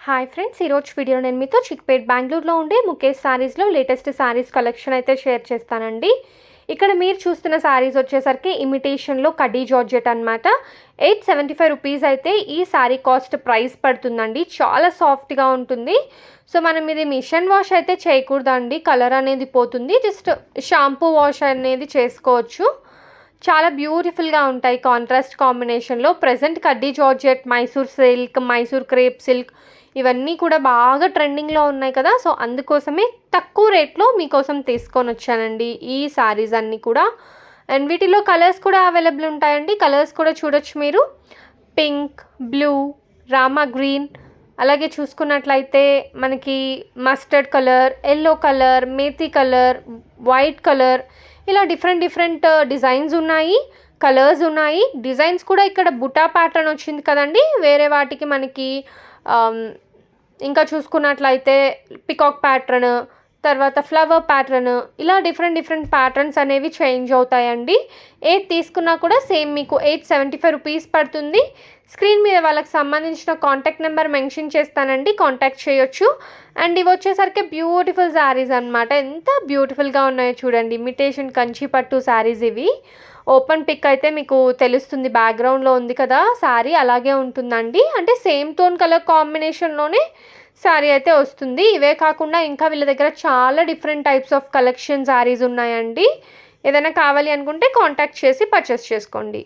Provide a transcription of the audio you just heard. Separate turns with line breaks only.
Hi friends, ఈరోజు video నేను మీతో చిక్పేట్ బెంగళూరులో ఉండే ముఖేష్ శారీస్లో లేటెస్ట్ శారీస్ కలెక్షన్ అయితే షేర్ చేస్తానండి. ఇక్కడ మీరు చూస్తున్న శారీస్ వచ్చేసరికి ఇమిటేషన్లో కడ్డీ జార్జెట్ అనమాట. 875 రూపీస్ అయితే ఈ శారీ కాస్ట్ ప్రైస్ పడుతుందండి. చాలా సాఫ్ట్గా ఉంటుంది. సో మనం ఇది మిషన్ వాష్ అయితే చేయకూడదండి, కలర్ అనేది పోతుంది. జస్ట్ షాంపూ వాష్ అనేది చేసుకోవచ్చు. చాలా బ్యూటిఫుల్గా ఉంటాయి కాంట్రాస్ట్ కాంబినేషన్లో. ప్రజెంట్ కడ్డీ georgette, Mysore silk, Mysore crepe silk ఇవన్నీ కూడా బాగా ట్రెండింగ్లో ఉన్నాయి కదా. సో అందుకోసమే తక్కువ రేట్లో మీకోసం తీసుకొని వచ్చానండి ఈ శారీస్ అన్నీ కూడా. అండ్ వీటిలో కలర్స్ కూడా అవైలబుల్ ఉంటాయండి. కలర్స్ కూడా చూడొచ్చు మీరు. పింక్, బ్లూ, రామా గ్రీన్, అలాగే చూసుకున్నట్లయితే మనకి mustard colour, yellow colour, methi colour, white colour, ఇలా డిఫరెంట్ డిజైన్స్ ఉన్నాయి, కలర్స్ ఉన్నాయి. డిజైన్స్ కూడా ఇక్కడ బుటా ప్యాటర్న్ వచ్చింది కదండి. వేరే వాటికి మనకి ఇంకా చూసుకున్నట్లయితే పికాక్ ప్యాటర్న్, తర్వాత ఫ్లవర్ ప్యాటర్న్, ఇలా డిఫరెంట్ ప్యాటర్న్స్ అనేవి చేంజ్ అవుతాయండి. ఏది తీసుకున్నా కూడా సేమ్ మీకు 875 రూపీస్ పడుతుంది. స్క్రీన్ మీద వాళ్ళకి సంబంధించిన కాంటాక్ట్ నెంబర్ మెన్షన్ చేస్తానండి, కాంటాక్ట్ చేయొచ్చు. అండ్ ఇవి వచ్చేసరికి బ్యూటిఫుల్ శారీస్ అనమాట. ఎంత బ్యూటిఫుల్గా ఉన్నాయో చూడండి. ఇమిటేషన్ కంచి పట్టు శారీస్ ఇవి. ఓపెన్ పిక్ అయితే మీకు తెలుస్తుంది, బ్యాక్గ్రౌండ్లో ఉంది కదా శారీ, అలాగే ఉంటుందండి. అంటే సేమ్ టోన్ కలర్ కాంబినేషన్లోనే శారీ అయితే వస్తుంది. ఇవే కాకుండా ఇంకా వీళ్ళ దగ్గర చాలా different types of collection saris ఉన్నాయండి. ఏదైనా కావాలి అనుకుంటే కాంటాక్ట్ చేసి పర్చేస్ చేసుకోండి.